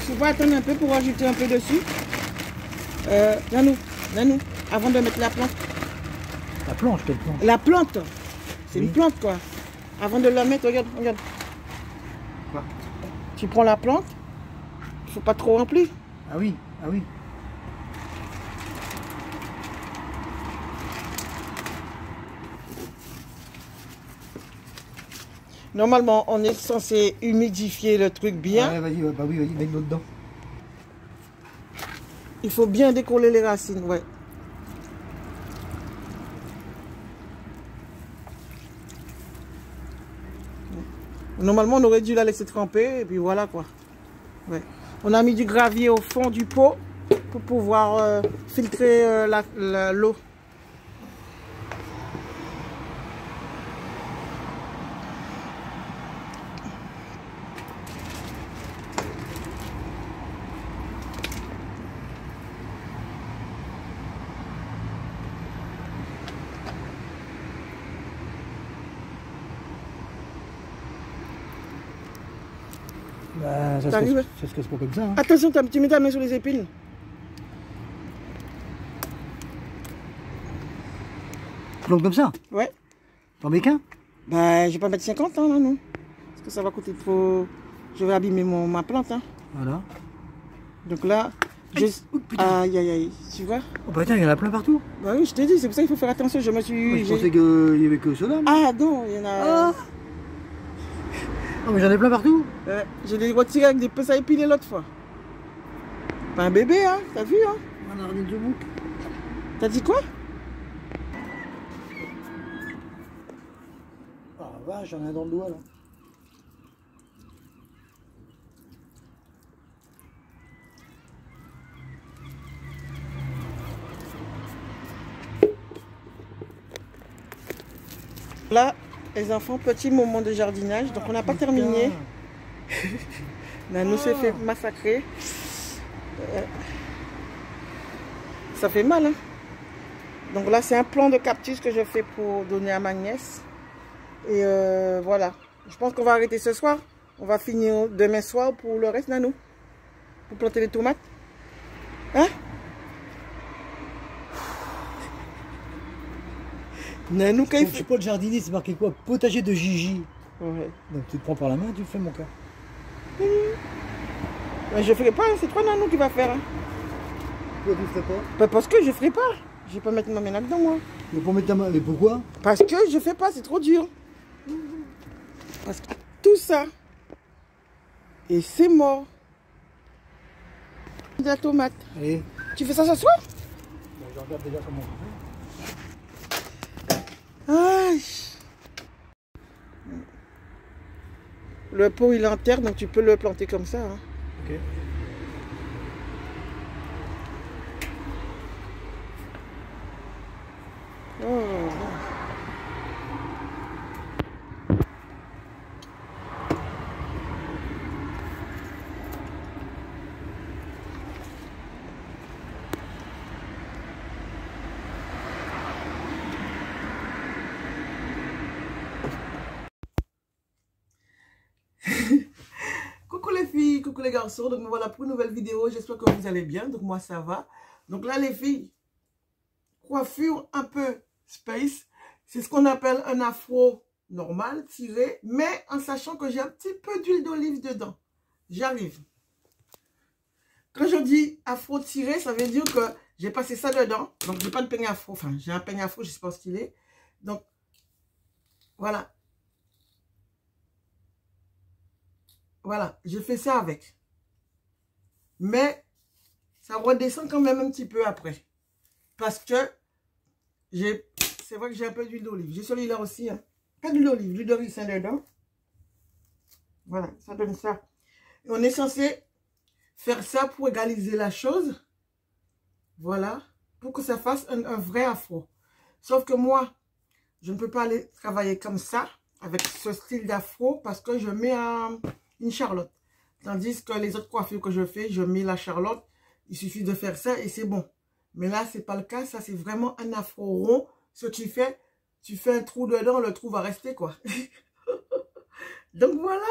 faut pas attendre un peu pour rajouter un peu dessus. Nanou, avant de mettre la plante. La planche, quelle planche? La plante, c'est Oui. une plante quoi. Avant de la mettre, regarde. Quoi? Tu prends la plante, il faut pas trop remplir. Ah oui, ah oui. Normalement, on est censé humidifier le truc bien. Ouais, vas-y, ouais, bah oui, vas-y, mets de l'eau dedans. Il faut bien décoller les racines, ouais. Normalement, on aurait dû la laisser tremper, et puis voilà quoi. Ouais. On a mis du gravier au fond du pot pour pouvoir filtrer l'eau. Bah, ça T'arrives? se casse pas comme ça. Hein. Attention, tu mets ta main sur les épines. Plante comme ça? Ouais. T'en mets qu'un? Bah, je vais pas mettre 50 ans là, non. Parce que ça va coûter trop. Je vais abîmer ma plante. Hein. Voilà. Donc là, aïe, aïe, aïe. Tu vois? Oh bah tiens, il y en a plein partout. Bah oui, je t'ai dit, c'est pour ça qu'il faut faire attention. Je me suis. Moi, je pensais qu'il y avait que ceux-là. Ah non, il y en a. Ah. Oh, mais j'en ai plein partout. Je l'ai retiré avec des pinces à épiler l'autre fois. Pas un bébé, hein? T'as vu, hein? On a regardé de bouc. T'as dit quoi? Ah vache, j'en ai un dans le doigt là. Là, les enfants, petit moment de jardinage. Donc on n'a pas terminé. Nanou s'est fait massacrer. Ça fait mal, hein? Donc là, c'est un plant de cactus que je fais pour donner à ma nièce. Et voilà. Je pense qu'on va arrêter ce soir. On va finir demain soir pour le reste, Nanou. Pour planter les tomates. Hein? Nanou, quand il Je fait... suis pas le jardinier, c'est marqué quoi? Potager de Gigi. Ouais. Donc tu te prends par la main, tu le fais mon cas. Mais je ferai pas, c'est toi Nanou qui va faire. Hein. Pourquoi tu le fais pas? Bah, parce que je ferai pas. Je vais pas mettre ma main là-dedans moi. Mais pour mettre ta main, mais pourquoi? Parce que je fais pas, c'est trop dur. Parce que tout ça, et c'est mort. De la tomate. Allez. Tu fais ça ce soir? Bah, je regarde déjà comment on fait. Aïe. Le pot il est en terre, donc tu peux le planter comme ça. Hein. Ok. Oh. Coucou les filles, coucou les garçons, donc me voilà pour une nouvelle vidéo, j'espère que vous allez bien, donc moi ça va. Donc là les filles, coiffure un peu space, c'est ce qu'on appelle un afro normal, tiré, mais en sachant que j'ai un petit peu d'huile d'olive dedans. J'arrive. Quand je dis afro tiré, ça veut dire que j'ai passé ça dedans, donc j'ai pas de peigne afro, enfin j'ai un peigne afro, je sais pas ce qu'il est. Donc voilà. Voilà, je fais ça avec. Mais ça redescend quand même un petit peu après. Parce que c'est vrai que j'ai un peu d'huile d'olive. J'ai celui-là aussi. Hein. Pas d'huile d'olive, l'huile d'olive c'est dedans. Voilà, ça donne ça. Et on est censé faire ça pour égaliser la chose. Voilà, pour que ça fasse un vrai afro. Sauf que moi, je ne peux pas aller travailler comme ça, avec ce style d'afro, parce que je mets une charlotte. Tandis que les autres coiffures que je fais, je mets la charlotte. Il suffit de faire ça et c'est bon. Mais là, c'est pas le cas. Ça, c'est vraiment un afro rond. Ce que tu fais un trou dedans, le trou va rester, quoi. Donc, voilà.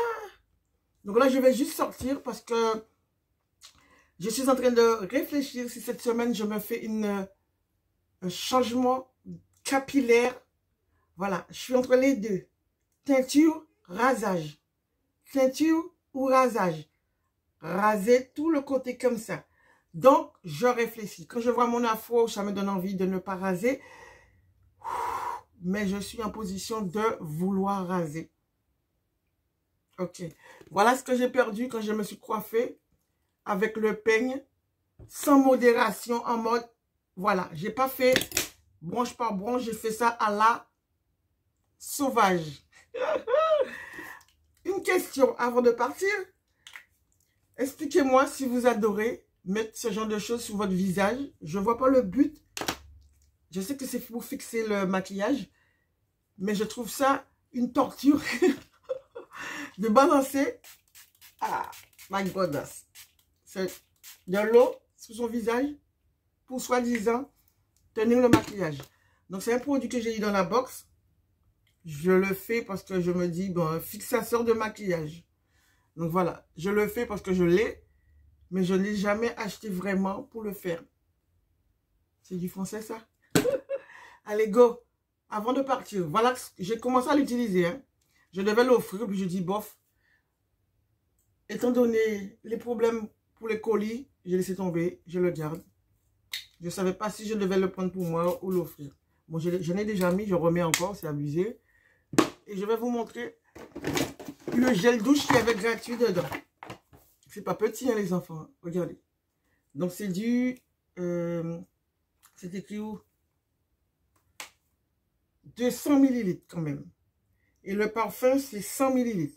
Donc là, je vais juste sortir parce que Je suis en train de réfléchir si cette semaine, je me fais un changement capillaire. Voilà, je suis entre les deux. Teinture, rasage. Teinture ou rasage. Raser tout le côté comme ça. Donc, je réfléchis. Quand je vois mon afro, ça me donne envie de ne pas raser. Mais je suis en position de vouloir raser. Ok. Voilà ce que j'ai perdu quand je me suis coiffée avec le peigne. Sans modération, en mode... Voilà, j'ai pas fait branche par branche. J'ai fait ça à la sauvage. Une question avant de partir. Expliquez-moi si vous adorez mettre ce genre de choses sur votre visage. Je ne vois pas le but. Je sais que c'est pour fixer le maquillage. Mais je trouve ça une torture de balancer. Ah, my goodness. C'est de l'eau sur son visage pour soi-disant tenir le maquillage. Donc, c'est un produit que j'ai eu dans la box. Je le fais parce que je me dis, bon, fixateur de maquillage. Donc, voilà. Je le fais parce que je l'ai. Mais je ne l'ai jamais acheté vraiment pour le faire. C'est du français, ça? Allez, go. Avant de partir, voilà, j'ai commencé à l'utiliser. Hein. Je devais l'offrir, puis je dis, bof. Étant donné les problèmes pour les colis, j'ai laissé tomber, je le garde. Je ne savais pas si je devais le prendre pour moi ou l'offrir. Bon, je l'ai déjà mis, je remets encore, c'est abusé. Et je vais vous montrer le gel douche qui avait gratuit dedans. C'est pas petit, hein, les enfants. Regardez. Donc, c'est du... c'est écrit où? 200 ml quand même. Et le parfum, c'est 100 ml.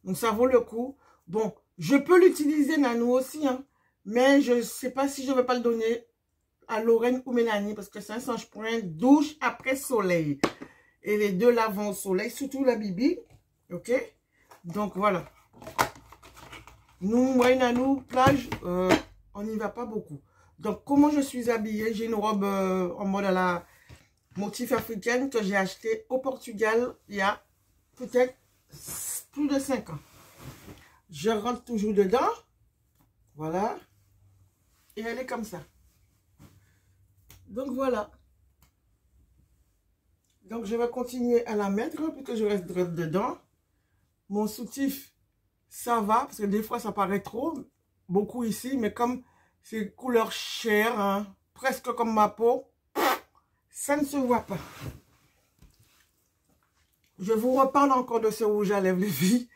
Donc, ça vaut le coup. Bon, je peux l'utiliser, Nanou aussi. Hein, mais je ne sais pas si je ne vais pas le donner à Lorraine ou Mélanie. Parce que c'est un sèche-point douche après soleil. Et les deux là vont au soleil. Surtout la Bibi. Ok? Donc, voilà. Nous, moi et Nanou, plage, on n'y va pas beaucoup. Donc, comment je suis habillée? J'ai une robe en mode à la motif africaine que j'ai acheté au Portugal il y a peut-être plus de 5 ans. Je rentre toujours dedans. Voilà. Et elle est comme ça. Donc, voilà. Donc, je vais continuer à la mettre hein, puisque je reste dedans. Mon soutif, ça va, parce que des fois, ça paraît trop, beaucoup ici, mais comme c'est couleur chair, hein, presque comme ma peau, ça ne se voit pas. Je vous reparle encore de ce rouge à lèvres, les filles.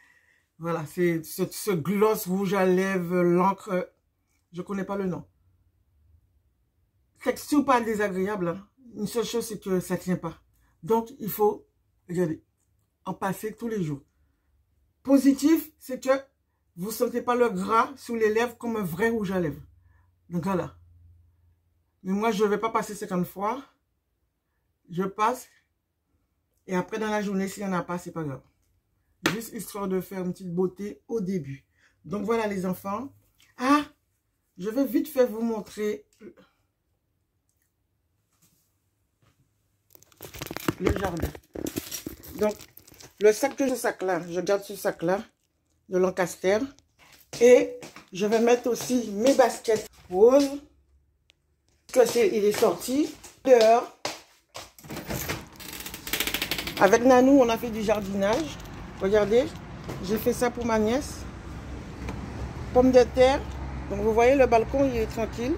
Voilà, c'est ce gloss rouge à lèvres, l'encre, je ne connais pas le nom. Texture pas désagréable, hein. Une seule chose, c'est que ça ne tient pas. Donc, il faut, regardez, en passer tous les jours. Positif, c'est que vous ne sentez pas le gras sous les lèvres comme un vrai rouge à lèvres. Donc voilà. Mais moi, je ne vais pas passer 50 fois. Je passe. Et après, dans la journée, s'il n'y en a pas, c'est pas grave. Juste histoire de faire une petite beauté au début. Donc voilà les enfants. Ah, je vais vite fait vous montrer le jardin. Donc, le sac que je sac là, je garde ce sac là de Lancaster. Et je vais mettre aussi mes baskets roses. Il est sorti dehors. Avec Nanou, on a fait du jardinage. Regardez, j'ai fait ça pour ma nièce. Pommes de terre. Donc vous voyez, le balcon, il est tranquille.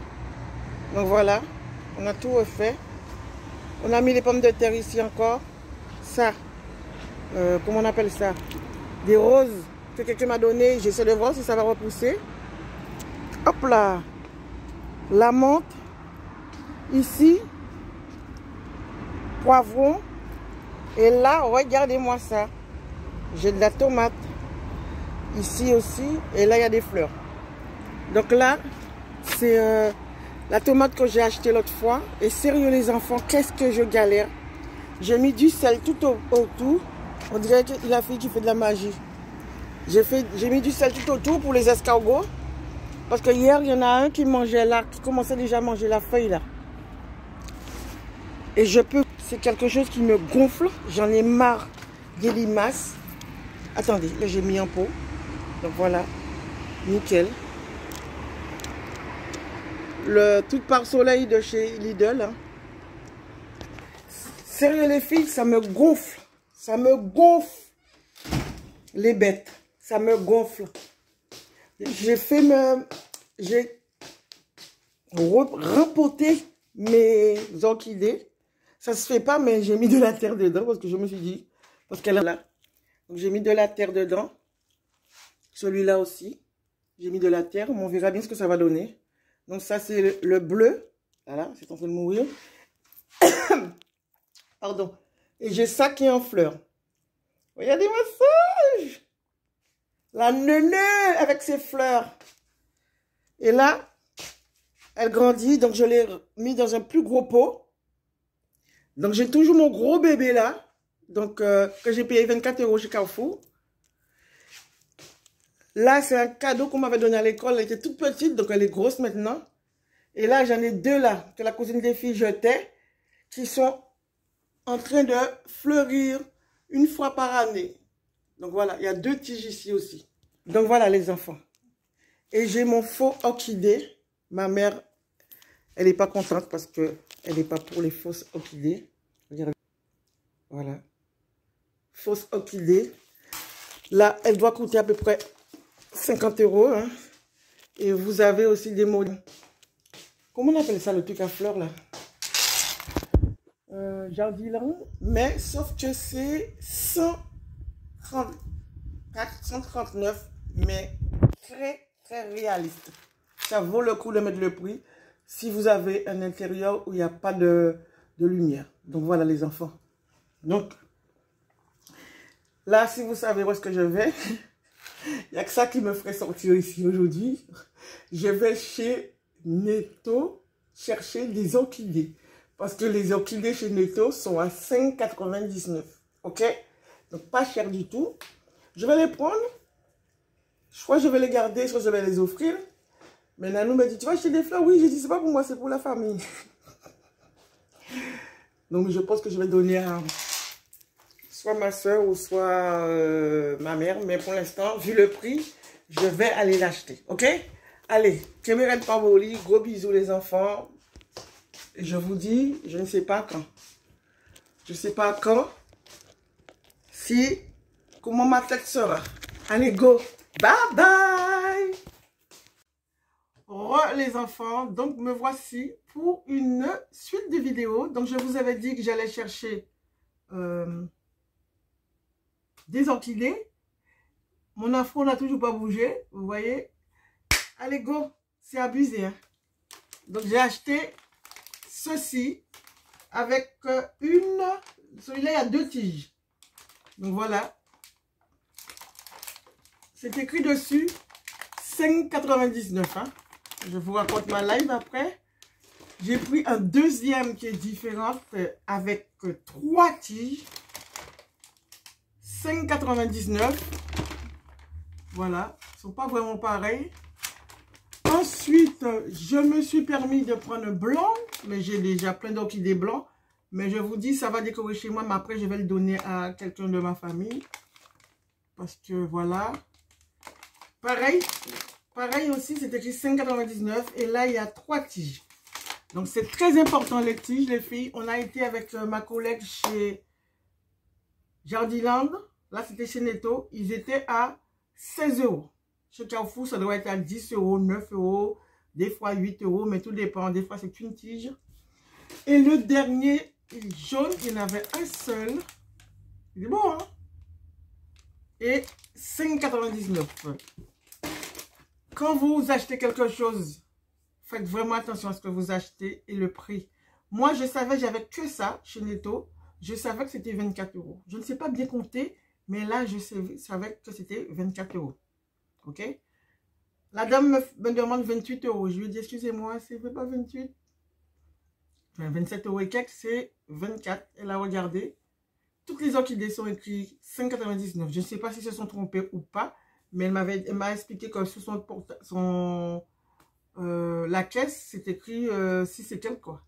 Donc voilà, on a tout refait. On a mis les pommes de terre ici encore. Ça, comment on appelle ça? Des roses que quelqu'un m'a donné. J'essaie de voir si ça va repousser. Hop là. La menthe. Ici. Poivron. Et là, regardez-moi ça. J'ai de la tomate. Ici aussi. Et là, il y a des fleurs. Donc là, c'est la tomate que j'ai achetée l'autre fois. Et sérieux les enfants, qu'est-ce que je galère. J'ai mis du sel tout autour. On dirait que la fille qui fait de la magie. J'ai mis du sel tout autour pour les escargots. Parce que hier, il y en a un qui mangeait là, qui commençait déjà à manger la feuille là. Et c'est quelque chose qui me gonfle. J'en ai marre des limaces. Attendez, là j'ai mis en pot. Donc voilà, nickel. le truc par soleil de chez Lidl. Hein. Sérieux les filles, ça me gonfle. Ça me gonfle. Les bêtes. Ça me gonfle. J'ai rempoté mes orchidées. Ça se fait pas, mais j'ai mis de la terre dedans parce que je me suis dit, parce qu'elle est là. Donc j'ai mis de la terre dedans. Celui-là aussi. J'ai mis de la terre. On verra bien ce que ça va donner. Donc ça c'est le bleu. Voilà, c'est en train de mourir. Pardon. Et j'ai ça qui est en fleurs. Regardez-moi ça. La neuneu avec ses fleurs. Et là, elle grandit. Donc je l'ai mis dans un plus gros pot. Donc j'ai toujours mon gros bébé là. Donc que j'ai payé 24 € chez Carrefour. Là, c'est un cadeau qu'on m'avait donné à l'école. Elle était toute petite, donc elle est grosse maintenant. Et là, j'en ai deux là, que la cousine des filles jetait, qui sont en train de fleurir une fois par année. Donc voilà, il y a 2 tiges ici aussi. Donc voilà les enfants. Et j'ai mon faux orchidée. Ma mère, elle n'est pas contente parce qu'elle n'est pas pour les fausses orchidées. Regardez. Voilà. Fausse orchidée. Là, elle doit coûter à peu près 50 €. Hein. Et vous avez aussi des mots. Comment on appelle ça, le truc à fleurs là? Jardiland. Mais sauf que c'est 139. Mais très réaliste. Ça vaut le coup de mettre le prix si vous avez un intérieur où il n'y a pas de lumière. Donc voilà les enfants. Donc là, si vous savez où est-ce que je vais, il n'y a que ça qui me ferait sortir ici aujourd'hui. Je vais chez Netto chercher des orchidées. Parce que les orchidées chez Netto sont à 5,99 €. Ok? Donc pas cher du tout. Je vais les prendre. Je crois que je vais les garder, soit je vais les offrir. Mais Nanou me dit, tu vas acheter des fleurs? Oui, j'ai dit, c'est pas pour moi, c'est pour la famille. Donc je pense que je vais donner à soit ma soeur ou soit ma mère. Mais pour l'instant, vu le prix, je vais aller l'acheter. Ok? Allez, Kémérène Pamboli, gros bisous les enfants. Je vous dis, je ne sais pas quand. Je ne sais pas quand. Si, comment ma tête sera. Allez, go. Bye bye. Les enfants, donc me voici pour une suite de vidéos. Donc je vous avais dit que j'allais chercher des orchidées. Mon afro n'a toujours pas bougé, vous voyez. Allez go, c'est abusé. Hein? Donc j'ai acheté ceci avec celui-là il y a 2 tiges. Donc voilà. C'est écrit dessus 5,99 €. Hein? Je vous raconte ma live après. J'ai pris un deuxième qui est différent avec 3 tiges. 5,99 €. Voilà. Ils ne sont pas vraiment pareils. Ensuite, je me suis permis de prendre blanc. Mais j'ai déjà plein d'orchidées blancs. Mais je vous dis, ça va décorer chez moi. Mais après, je vais le donner à quelqu'un de ma famille. Parce que voilà. Pareil aussi, c'est écrit 5,99 € et là, il y a 3 tiges. Donc, c'est très important les tiges, les filles. On a été avec ma collègue chez Jardiland. Là, c'était chez Netto. Ils étaient à 16 €. Chez Carrefour, ça doit être à 10 €, 9 €, des fois 8 €, mais tout dépend. Des fois, c'est une tige. Et le dernier jaune, il y en avait un seul. Il est bon, hein? Et 5,99 €. Quand vous achetez quelque chose, faites vraiment attention à ce que vous achetez et le prix. Moi, je savais, j'avais que ça chez Netto. Je savais que c'était 24 €. Je ne sais pas bien compter, mais là, je savais que c'était 24 €. Ok? La dame me demande 28 €. Je lui ai dit, excusez-moi, c'est pas 28. Enfin, 27 € et quelques, c'est 24. Elle a regardé. Toutes les orchidées sont écrites 5,99 €. Je ne sais pas si se sont trompés ou pas. Mais elle m'a expliqué que sur la caisse, c'est écrit 6 et quelques quoi.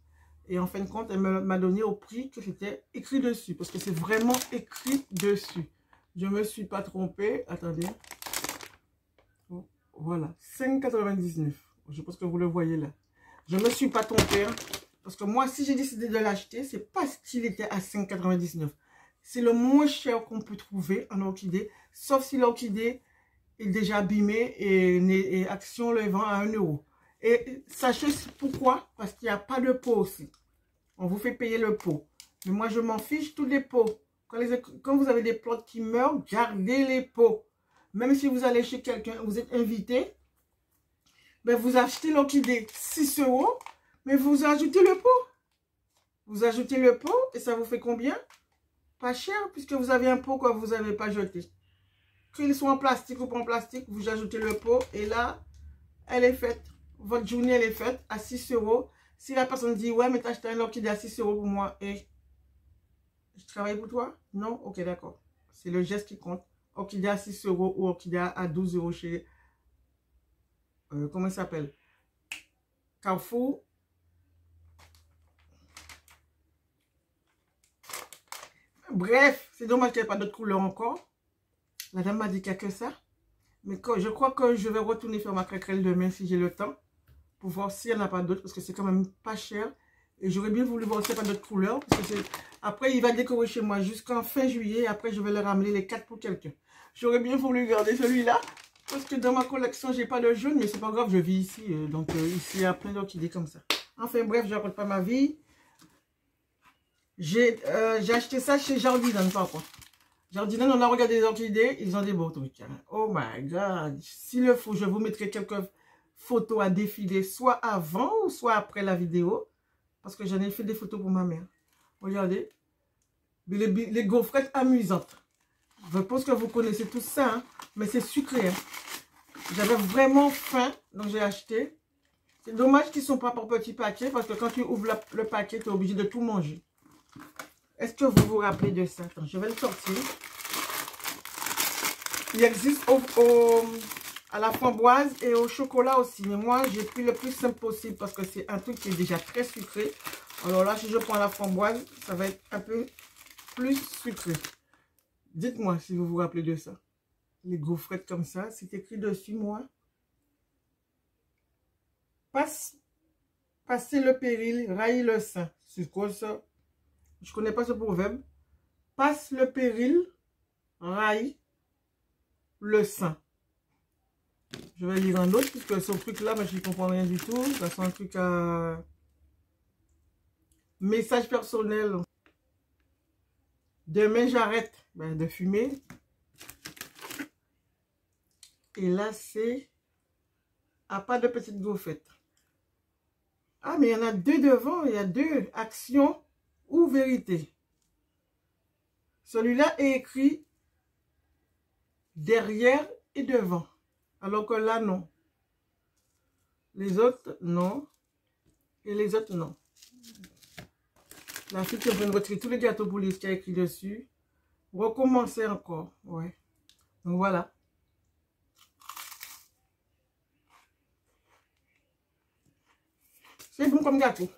Et en fin de compte, elle m'a donné au prix que c'était écrit dessus. Parce que c'est vraiment écrit dessus. Je ne me suis pas trompée. Attendez. Voilà. 5,99 €. Je pense que vous le voyez là. Je ne me suis pas trompée. Hein, parce que moi, si j'ai décidé de l'acheter, c'est parce qu'il était à 5,99. C'est le moins cher qu'on peut trouver en orchidée. Sauf si l'orchidée est déjà abîmée et Action le vend à 1 €. Et sachez pourquoi? Parce qu'il n'y a pas de pot aussi. On vous fait payer le pot. Mais moi, je m'en fiche, tous les pots. Quand vous avez des plantes qui meurent, gardez les pots. Même si vous allez chez quelqu'un, vous êtes invité, ben vous achetez l'orchidée 6 €, mais vous ajoutez le pot. Vous ajoutez le pot et ça vous fait combien? Pas cher, puisque vous avez un pot que vous n'avez pas jeté. Qu'ils soient en plastique ou pas en plastique, vous ajoutez le pot et là, elle est faite. Votre journée, elle est faite à 6 €. Si la personne dit, ouais, mais t'as acheté un orchidée à 6 € pour moi, et je travaille pour toi? Non? Ok, d'accord. C'est le geste qui compte. Orchidée à 6 € ou orchidée à 12 € chez, comment il s'appelle? Carrefour. Bref, c'est dommage qu'il n'y ait pas d'autres couleurs encore. La dame m'a dit qu'il n'y a que ça. Mais je crois que je vais retourner faire ma craquerelle demain si j'ai le temps. Pour voir s'il n'y en a pas d'autres. Parce que c'est quand même pas cher. Et j'aurais bien voulu voir s'il n'y a pas d'autres couleurs. Parce que après, il va décorer chez moi jusqu'en fin juillet. Après, je vais le ramener les 4 pour quelqu'un. J'aurais bien voulu garder celui-là. Parce que dans ma collection, j'ai pas de jaune. Mais c'est pas grave, je vis ici. Donc ici, il y a plein d'orchidées comme ça. Enfin bref, je ne raconte pas ma vie. J'ai acheté ça chez Jardinan par contre. Jardinan, on a regardé les orchidées. Ils ont des beaux trucs. Hein. Oh my God. S'il le faut, je vous mettrai quelques photos à défiler. Soit avant ou soit après la vidéo. Parce que j'en ai fait des photos pour ma mère. Regardez. Les gaufrettes amusantes. Je pense que vous connaissez tout ça. Hein, mais c'est sucré. Hein. J'avais vraiment faim. Donc j'ai acheté. C'est dommage qu'ils ne sont pas pour petits paquets. Parce que quand tu ouvres le paquet, tu es obligé de tout manger. Est-ce que vous vous rappelez de ça? Attends, je vais le sortir. Il existe à la framboise et au chocolat aussi. Mais moi, j'ai pris le plus simple possible parce que c'est un truc qui est déjà très sucré. Alors là, si je prends la framboise, ça va être un peu plus sucré. Dites-moi si vous vous rappelez de ça. Les gaufrettes comme ça, c'est écrit dessus, moi. Passez le péril, raillez le sein. C'est quoi ça? Je ne connais pas ce proverbe. Passe le péril, raille le sein. Je vais lire un autre, puisque ce truc-là, je ne comprends rien du tout. Ça c'est un truc à... Message personnel. Demain, j'arrête de fumer. Et là, c'est... à pas de petites gaufrettes. Ah, mais il y en a deux devant. Il y a deux. Action ou vérité. Celui-là est écrit derrière et devant. Alors que là, non. Les autres, non. Et les autres, non. La fille qui vient de retirer tous les gâteaux pour lui qui a écrit dessus. Recommencer encore. Ouais. Donc voilà. C'est bon comme gâteau.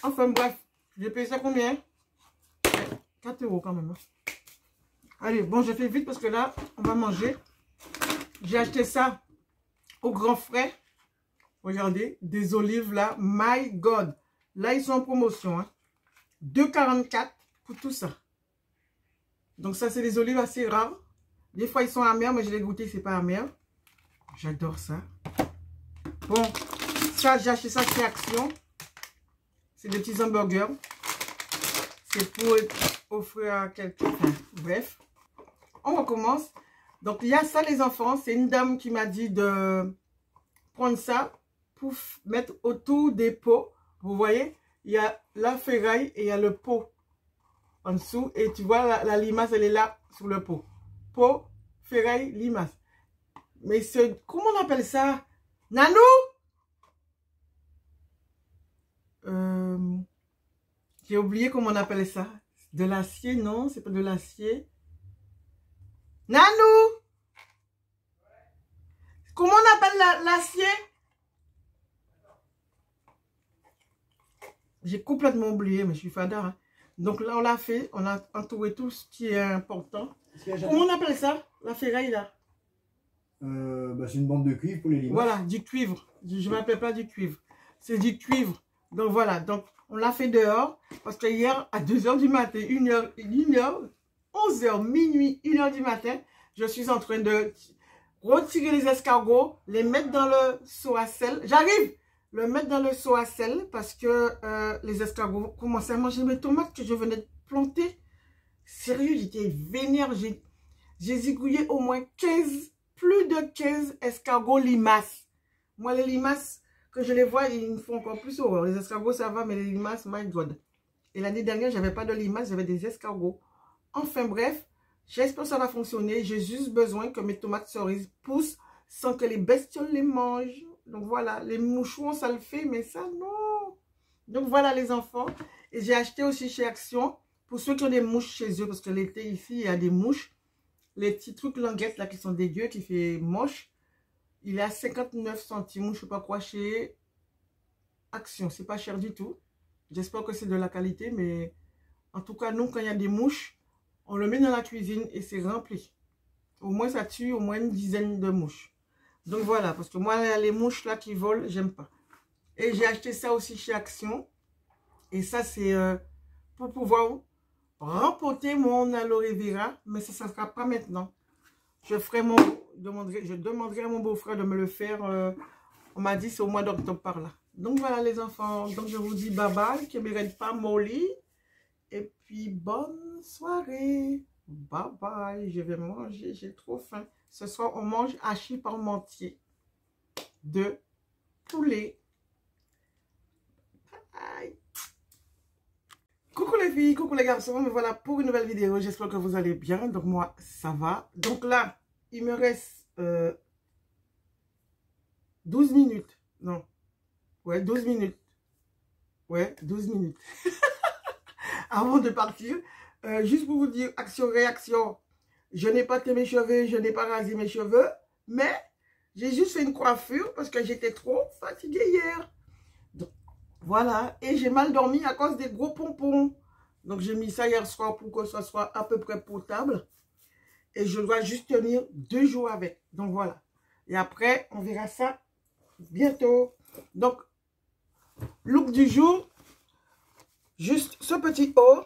Enfin bref. J'ai payé ça combien? 4 € quand même. Allez, bon, je fais vite parce que là, on va manger. J'ai acheté ça au Grand Frais. Regardez, des olives là. My God. Là, ils sont en promotion. Hein. 2,44 pour tout ça. Donc ça, c'est des olives assez rares. Des fois, ils sont amers, mais je l'ai goûté, c'est pas amer. J'adore ça. Bon, ça, j'ai acheté ça chez Action. C'est des petits hamburgers. C'est pour offrir à quelqu'un. Enfin, bref. On recommence. Donc, il y a ça, les enfants. C'est une dame qui m'a dit de prendre ça pour mettre autour des pots. Vous voyez, il y a la ferraille et il y a le pot en dessous. Et tu vois, la limace, elle est là sur le pot. Pot, ferraille, limace. Mais comment on appelle ça? Nanou? J'ai oublié comment on appelle ça. De l'acier, non, c'est pas de l'acier. Nanou! Comment on appelle l'acier? J'ai complètement oublié, mais je suis fada. Hein. Donc là, on l'a fait. On a entouré tout ce qui est important. Comment on appelle ça? La ferraille, là? C'est une bande de cuivre pour les limaces. Voilà, du cuivre. Je ne m'appelle pas du cuivre. c'est du cuivre. Donc voilà, donc on l'a fait dehors. Parce que hier, à 2 h du matin, 1h, 11h, minuit, 1 h du matin, je suis en train de retirer les escargots, les mettre dans le seau à sel. J'arrive, le mettre dans le seau à sel parce que les escargots commençaient à manger mes tomates que je venais de planter. Sérieux, j'étais vénère. J'ai zigouillé au moins 15, plus de 15 escargots limaces. Moi, les limaces, que je les vois, ils me font encore plus horreur. Les escargots, ça va, mais les limaces, my God. Et l'année dernière, je n'avais pas de limaces, j'avais des escargots. Enfin bref, j'espère que ça va fonctionner. J'ai juste besoin que mes tomates cerises poussent sans que les bestioles les mangent. Donc voilà, les moucherons, ça le fait, mais ça, non. Donc voilà les enfants. Et j'ai acheté aussi chez Action, pour ceux qui ont des mouches chez eux, parce que l'été ici, il y a des mouches. Les petits trucs languettes là qui sont dégueux, qui fait moche. Il est à 59 centimes, je ne sais pas quoi, chez Action. C'est pas cher du tout. J'espère que c'est de la qualité, mais en tout cas, nous, quand il y a des mouches, on le met dans la cuisine et c'est rempli. Au moins, ça tue au moins une dizaine de mouches. Donc voilà, parce que moi, les mouches là qui volent, j'aime pas. Et j'ai acheté ça aussi chez Action. Et ça, c'est pour pouvoir rempoter mon aloe vera, mais ça ne sera pas maintenant. Je demanderai à mon beau-frère de me le faire. On m'a dit c'est au mois d'octobre par là. Donc voilà les enfants. Donc je vous dis bye bye. Que me rende pas molly. Et puis bonne soirée. Bye bye. Je vais manger. J'ai trop faim. Ce soir on mange hachis parmentier de poulet. Bye. Coucou les filles, coucou les garçons, me voilà pour une nouvelle vidéo, j'espère que vous allez bien, donc moi ça va. Donc là, il me reste 12 minutes, non, ouais 12 minutes, ouais 12 minutes, avant de partir. Juste pour vous dire, action-réaction, je n'ai pas teint mes cheveux, je n'ai pas rasé mes cheveux, mais j'ai juste fait une coiffure parce que j'étais trop fatiguée hier. Donc, voilà, et j'ai mal dormi à cause des gros pompons. Donc, j'ai mis ça hier soir pour que ça soit à peu près potable. Et je dois juste tenir 2 jours avec. Donc, voilà. Et après, on verra ça bientôt. Donc, look du jour. Juste ce petit haut.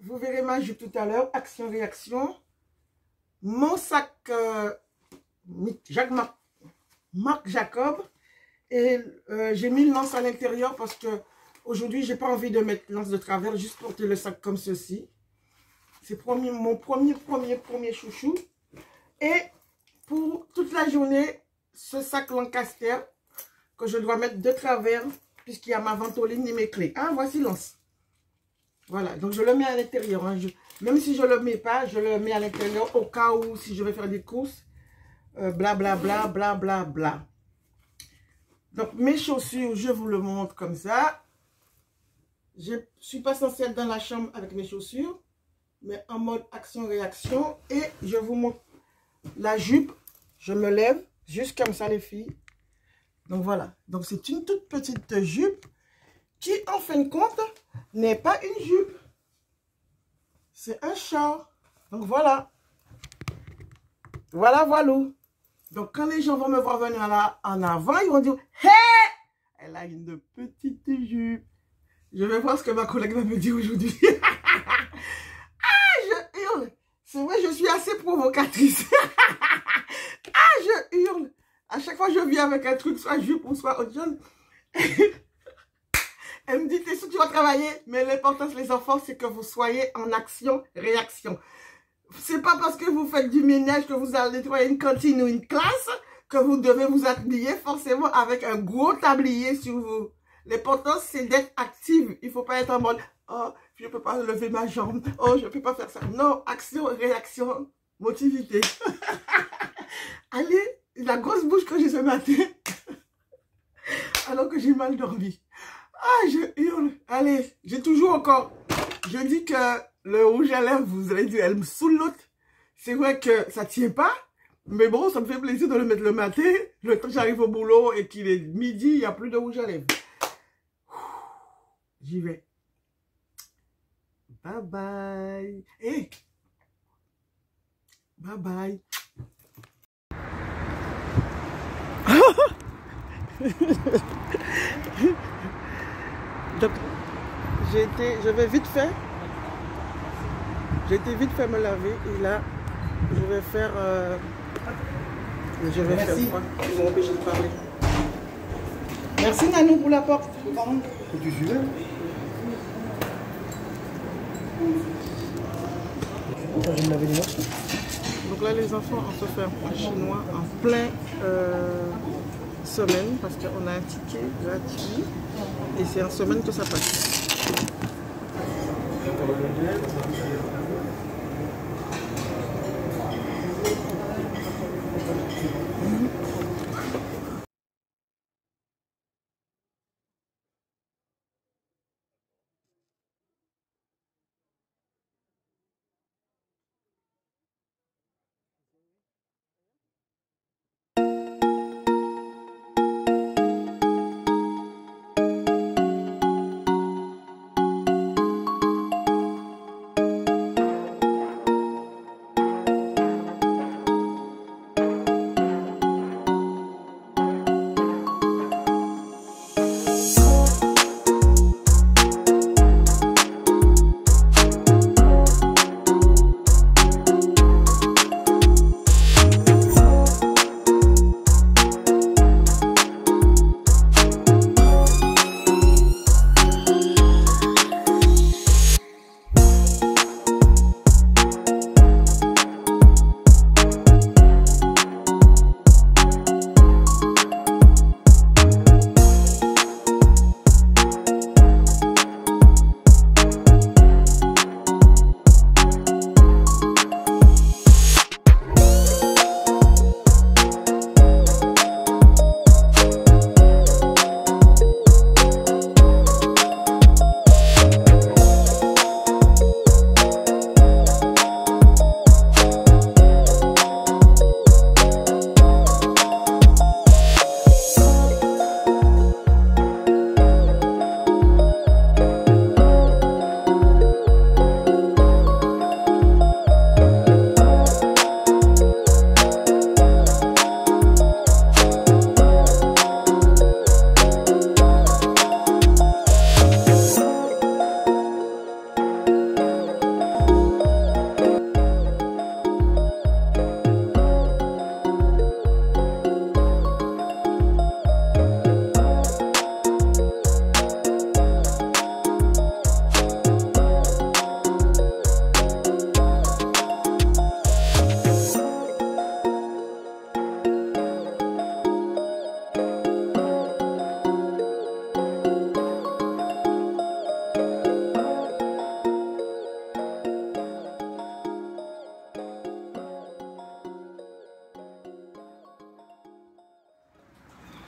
Vous verrez ma jupe tout à l'heure. Action-réaction. Mon sac Marc Jacob. Et j'ai mis le lance à l'intérieur parce que aujourd'hui, j'ai pas envie de mettre lance de travers, juste porter le sac comme ceci. C'est mon premier chouchou. Et pour toute la journée, ce sac Lancaster que je dois mettre de travers puisqu'il y a ma ventoline et mes clés. Ah, voici lance. Voilà, donc je le mets à l'intérieur. Hein. Même si je ne le mets pas, je le mets à l'intérieur au cas où si je vais faire des courses. Blablabla, blablabla. Donc, mes chaussures, je vous le montre comme ça. Je ne suis pas censée être dans la chambre avec mes chaussures, mais en mode action-réaction. Et je vous montre la jupe. Je me lève, juste comme ça, les filles. Donc, voilà. Donc, c'est une toute petite jupe qui, en fin de compte, n'est pas une jupe. C'est un short. Donc, voilà. Voilà, voilà. Donc, quand les gens vont me voir venir là en avant, ils vont dire « Hé, elle a une petite jupe. » Je vais voir ce que ma collègue va me dire aujourd'hui. Ah, je hurle. C'est vrai, je suis assez provocatrice. Ah, je hurle. À chaque fois, je viens avec un truc, soit jupe ou soit autre chose. Elle me dit, t'es sûr que tu vas travailler? Mais l'important, les enfants, c'est que vous soyez en action-réaction. C'est pas parce que vous faites du ménage, que vous allez nettoyer une cantine ou une classe, que vous devez vous habiller forcément avec un gros tablier sur vous. L'important, c'est d'être active. Il ne faut pas être en mode, oh, je ne peux pas lever ma jambe. Oh, je ne peux pas faire ça. Non, action, réaction, motivité. Allez, la grosse bouche que j'ai ce matin, alors que j'ai mal dormi. Ah, je hurle. Allez, j'ai toujours encore. Je dis que le rouge à lèvres, vous allez dire, elle me saoule l'autre. C'est vrai que ça ne tient pas. Mais bon, ça me fait plaisir de le mettre le matin. Le temps que j'arrive au boulot et qu'il est midi, il n'y a plus de rouge à lèvres. J'y vais. Bye bye. Hey. Bye bye. Donc, je vais vite fait. J'ai été vite fait me laver et là, je vais faire. Merci. Faire quoi? Ils m'ont empêché de parler. Merci Nanou pour la porte. Que tu suivais. Attends, je vais me laver les mains. Donc là, les enfants, on se fait un point chinois en plein semaine parce qu'on a un ticket gratuit et c'est en semaine que ça passe.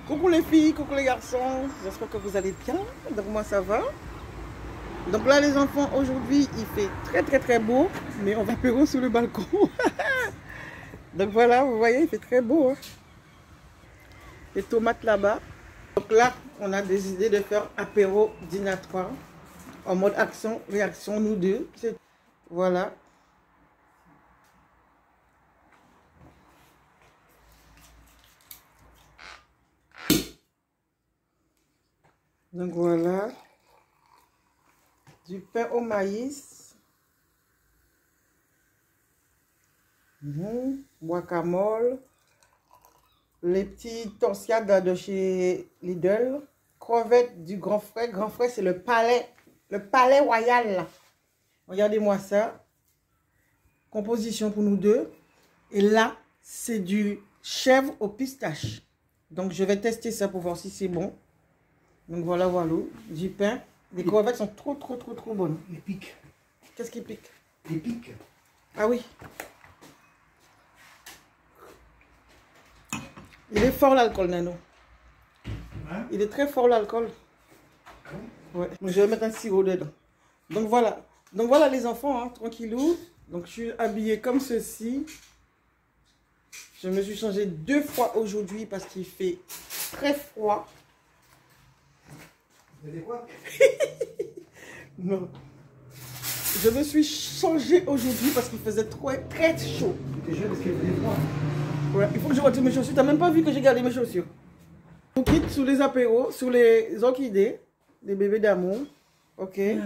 Coucou les filles, coucou les garçons, j'espère que vous allez bien, donc moi ça va. Donc là les enfants, aujourd'hui il fait très beau, mais on va apéro sur le balcon. Donc voilà, vous voyez, il fait très beau. Hein. Les tomates là-bas. Donc là, on a décidé de faire apéro dînatoire en mode action-réaction, nous deux. Voilà. Donc voilà, du pain au maïs, guacamole, les petits torsiades de chez Lidl, crevettes du grand frère. Grand frère, c'est le palais royal. Là. Regardez-moi ça. Composition pour nous deux. Et là, c'est du chèvre au pistache. Donc je vais tester ça pour voir si c'est bon. Donc voilà, du pain. Les crevettes sont trop bonnes. Les piques. Qu'est-ce qui pique? Les piques. Ah oui. Il est fort l'alcool, Nano. Hein? Il est très fort l'alcool. Ouais. Donc, je vais mettre un sirop dedans. Donc voilà les enfants, hein, tranquillou. Donc je suis habillée comme ceci. Je me suis changée 2 fois aujourd'hui parce qu'il fait très froid. Vous avez quoi? Non. Je me suis changée aujourd'hui parce qu'il faisait très chaud. T'es jeune parce qu'il faisait froid. Ouais, il faut que je retire mes chaussures. T'as même pas vu que j'ai gardé mes chaussures. Ok. Ensuite, sous les apéros, sous les orchidées, les bébés d'amour. Ok. Il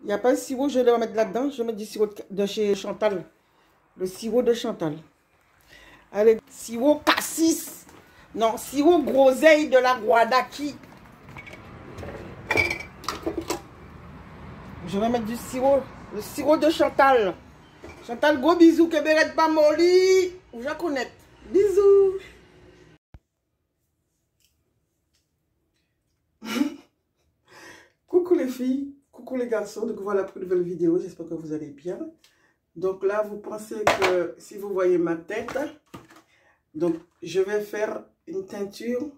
n'y a pas de sirop, je vais le mettre là-dedans. Je vais mettre du sirop de chez Chantal. Le sirop de Chantal. Allez, sirop cassis. Non, sirop groseille de la Guadaki. Je vais mettre du sirop. Le sirop de Chantal. Chantal, gros bisous, que bérette pas molly. Ou je connais. Bisous. Coucou les filles, coucou les garçons. Donc voilà pour une nouvelle vidéo. J'espère que vous allez bien. Donc là, vous pensez que si vous voyez ma tête, donc je vais faire une teinture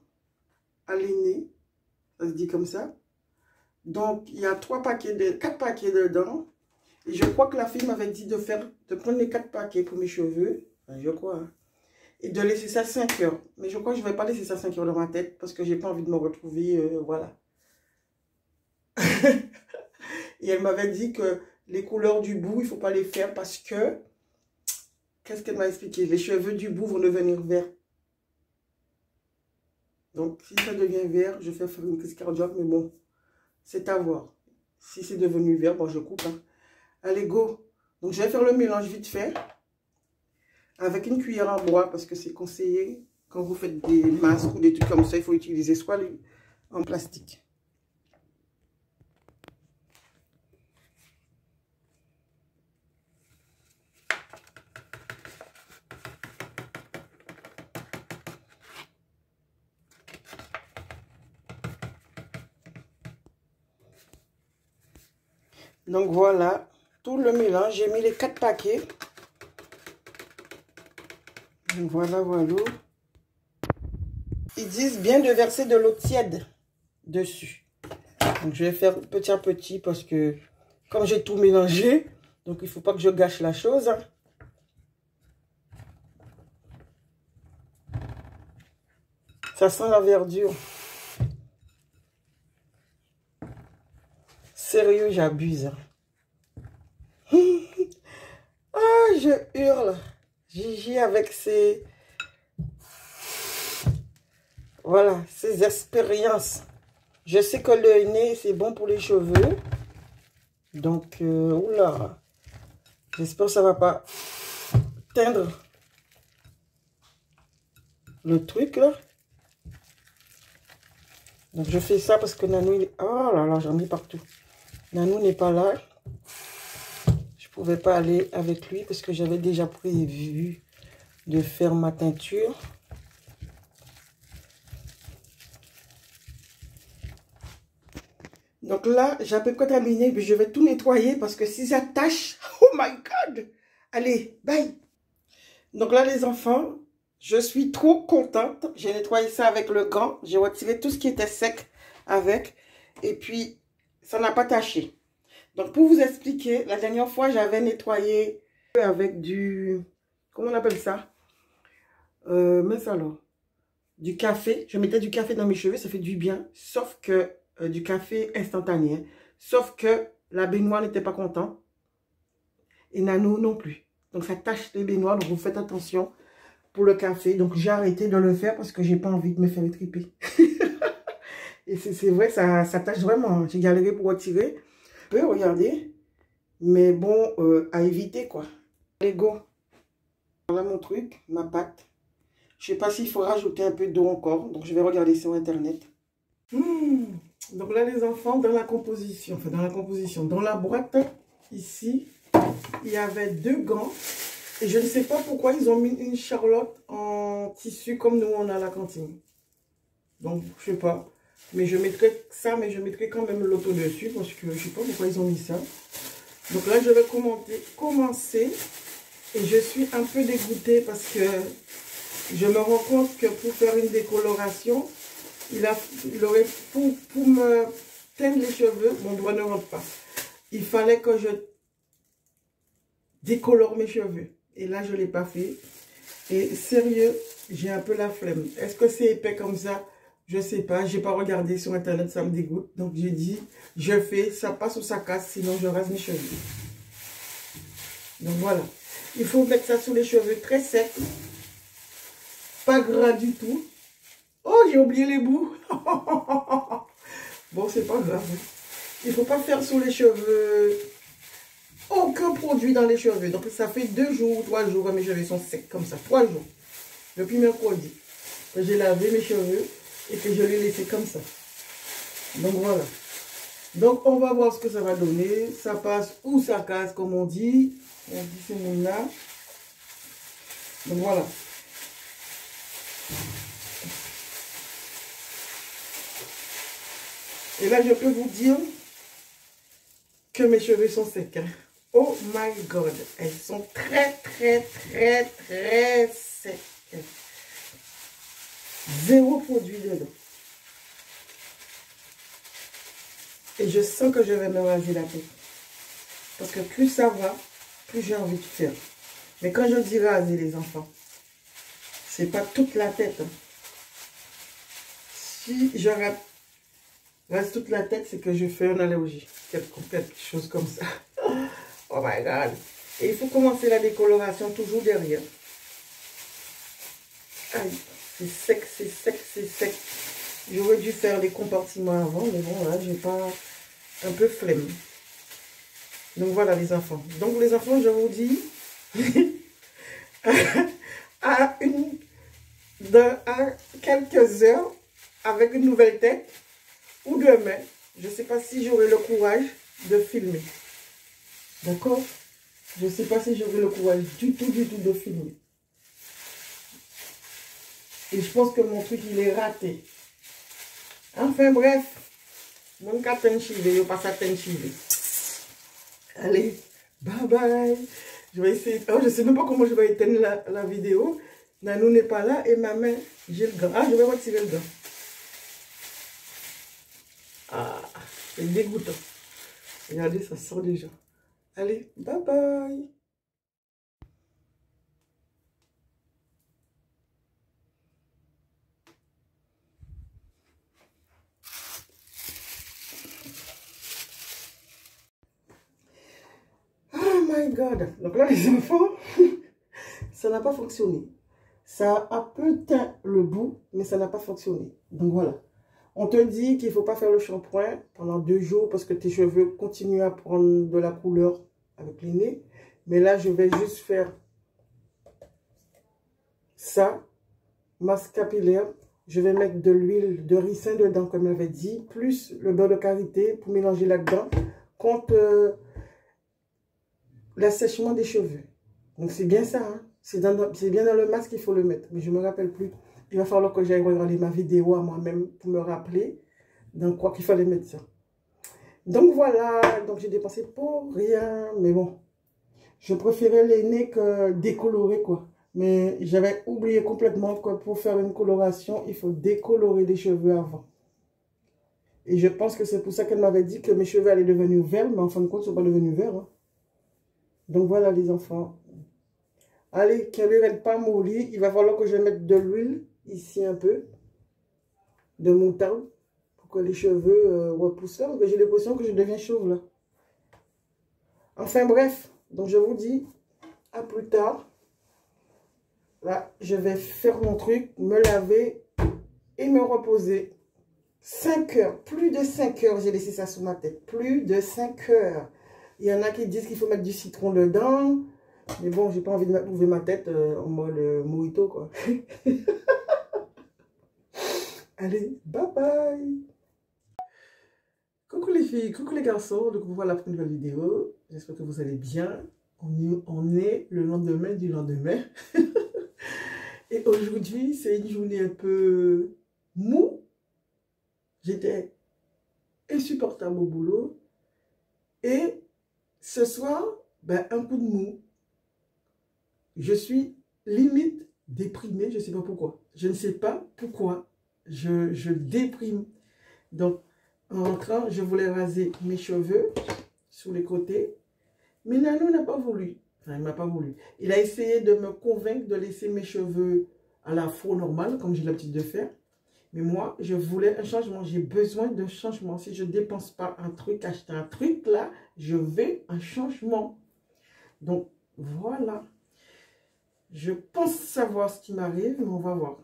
à l'aîné. Ça se dit comme ça. Donc il y a 4 paquets dedans. Et je crois que la fille m'avait dit de prendre les 4 paquets pour mes cheveux. Enfin, je crois. Hein. Et de laisser ça 5 heures. Mais je crois que je ne vais pas laisser ça 5 heures dans ma tête. Parce que j'ai pas envie de me retrouver. Voilà. Et elle m'avait dit que les couleurs du bout, il ne faut pas les faire parce que... Qu'est-ce qu'elle m'a expliqué? Les cheveux du bout vont devenir verts. Donc, si ça devient vert, je vais faire une crise cardiaque. Mais bon, c'est à voir. Si c'est devenu vert, bon, je coupe. Hein. Allez, go. Donc, je vais faire le mélange vite fait. Avec une cuillère en bois. Parce que c'est conseillé. Quand vous faites des masques ou des trucs comme ça, il faut utiliser soit en plastique. Donc voilà, tout le mélange. J'ai mis les 4 paquets. Donc voilà, voilà. Ils disent bien de verser de l'eau tiède dessus. Donc je vais faire petit à petit parce que comme j'ai tout mélangé, donc il ne faut pas que je gâche la chose. Hein. Ça sent la verdure. Sérieux, j'abuse. Ah, je hurle. Gigi avec ses... Voilà, ses expériences. Je sais que le nez, c'est bon pour les cheveux. Donc, oula. J'espère que ça ne va pas teindre le truc, là. Donc, je fais ça parce que Nanou, il... Oh là là, j'en ai partout. Nanou n'est pas là. Je ne pouvais pas aller avec lui parce que j'avais déjà prévu de faire ma teinture. Donc là, j'ai à peu près terminé. Mais je vais tout nettoyer parce que si ça tâche... Oh my God! Allez, bye! Donc là, les enfants, je suis trop contente. J'ai nettoyé ça avec le gant. J'ai retiré tout ce qui était sec avec. Et puis, ça n'a pas taché. Donc, pour vous expliquer, la dernière fois, j'avais nettoyé avec du... Comment on appelle ça? Mais alors, du café. Je mettais du café dans mes cheveux, ça fait du bien. Sauf que, du café instantané. Hein. Sauf que la baignoire n'était pas contente. Et Nanou non plus. Donc, ça tache les baignoires. Donc, vous faites attention pour le café. Donc, j'ai arrêté de le faire parce que j'ai pas envie de me faire triper. Et c'est vrai, ça tâche vraiment. J'ai galéré pour retirer. Regardez, mais bon, à éviter quoi. Allez, go. Voilà mon truc, ma pâte. Je sais pas s'il faut rajouter un peu d'eau encore, donc je vais regarder sur internet. Donc là les enfants, dans la composition, dans la boîte, ici, il y avait 2 gants. Et je ne sais pas pourquoi ils ont mis une charlotte en tissu comme nous on a à la cantine. Donc je sais pas. Mais je mettrai ça, mais je mettrai quand même l'auto dessus parce que je ne sais pas pourquoi ils ont mis ça. Donc là, je vais commencer. Et je suis un peu dégoûtée parce que je me rends compte que pour faire une décoloration, il aurait, pour me teindre les cheveux, mon doigt ne rentre pas. Il fallait que je décolore mes cheveux. Et là, je ne l'ai pas fait. Et sérieux, j'ai un peu la flemme. Est-ce que c'est épais comme ça? Je sais pas, j'ai pas regardé sur internet, ça me dégoûte. Donc j'ai dit, je fais, ça passe ou ça casse, sinon je rase mes cheveux. Donc voilà. Il faut mettre ça sur les cheveux très secs. Pas gras du tout. j'ai oublié les bouts. Bon, c'est pas grave. Il ne faut pas faire sous les cheveux. Aucun produit dans les cheveux. Donc, ça fait 2 jours, 3 jours, mes cheveux sont secs comme ça. 3 jours. Depuis mercredi. Que j'ai lavé mes cheveux et que je les laissé comme ça. Donc, voilà. Donc, on va voir ce que ça va donner. Ça passe ou ça casse, comme on dit. On dit c'est mon là. Donc, voilà. Et là, je peux vous dire que mes cheveux sont secs. Hein. Oh my God. Elles sont très, très, très, très secs. Zéro produit dedans. Et je sens que je vais me raser la tête. Parce que plus ça va, plus j'ai envie de faire. Mais quand je dis raser les enfants, c'est pas toute la tête. Hein. Si je rase toute la tête, c'est que je fais une allergie. Quelque chose comme ça. Oh my God. Et il faut commencer la décoloration toujours derrière. Aïe, c'est sec, c'est sec, c'est sec. J'aurais dû faire les compartiments avant, mais bon, là, j'ai pas un peu flemme. Donc voilà les enfants. Donc les enfants, je vous dis, à quelques heures, avec une nouvelle tête, ou demain, je ne sais pas si j'aurai le courage de filmer. D'accord? Je ne sais pas si j'aurai le courage du tout de filmer. Et je pense que mon truc, il est raté. Enfin bref, mon cas chivé, je passe à chivé. Allez, bye bye. Je vais essayer. Oh, je ne sais même pas comment je vais éteindre la vidéo. Nanou n'est pas là et ma main, j'ai le gant. Ah, je vais retirer le gant. Ah, c'est dégoûtant. Regardez, ça sort déjà. Allez, bye bye. Oh my God. Donc là, les enfants, ça n'a pas fonctionné. Ça a peu teint le bout, mais ça n'a pas fonctionné. Donc voilà. On te dit qu'il ne faut pas faire le shampoing pendant 2 jours parce que tes cheveux continuent à prendre de la couleur avec les nez. Mais là, je vais juste faire ça, masque capillaire. Je vais mettre de l'huile de ricin dedans, comme j'avais dit, plus le beurre de karité pour mélanger là-dedans contre l'assèchement des cheveux. Donc, c'est bien ça, hein? C'est bien dans le masque qu'il faut le mettre. Mais je ne me rappelle plus. Il va falloir que j'aille regarder ma vidéo à moi-même pour me rappeler dans quoi qu'il fallait mettre ça. Donc, voilà. Donc, j'ai dépensé pour rien. Mais bon, je préférais les nez que décolorer, quoi. Mais j'avais oublié complètement que pour faire une coloration, il faut décolorer les cheveux avant. Et je pense que c'est pour ça qu'elle m'avait dit que mes cheveux allaient devenir verts. Mais en fin de compte, ils ne sont pas devenus verts. Hein. Donc, voilà les enfants. Allez, qu'elle n'est pas mollie. Il va falloir que je mette de l'huile, ici un peu, de moutarde, pour que les cheveux repoussent là. Parce que j'ai l'impression que je deviens chauve là. Enfin bref, donc je vous dis, à plus tard. Là, je vais faire mon truc, me laver et me reposer. 5 heures, plus de 5 heures, j'ai laissé ça sous ma tête. Plus de 5 heures. Il y en a qui disent qu'il faut mettre du citron dedans. Mais bon, j'ai pas envie de m'ouvrir ma tête en mode mojito, quoi. Allez, bye bye. Coucou les filles, coucou les garçons. Donc voilà pour une nouvelle vidéo. J'espère que vous allez bien. On est le lendemain du lendemain. Et aujourd'hui, c'est une journée un peu mou. J'étais insupportable au boulot. Et ce soir, ben, un coup de mou. Je suis limite déprimée, je ne sais pas pourquoi. Je ne sais pas pourquoi je déprime. Donc, en rentrant, je voulais raser mes cheveux sur les côtés. Mais Nanou n'a pas voulu. Enfin, il ne m'a pas voulu. Il a essayé de me convaincre de laisser mes cheveux à la faux normale, comme j'ai l'habitude de faire. Mais moi, je voulais un changement. J'ai besoin d'un changement. Si je ne dépense pas un truc, acheter un truc, là, je veux un changement. Donc, voilà. Je pense savoir ce qui m'arrive, mais on va voir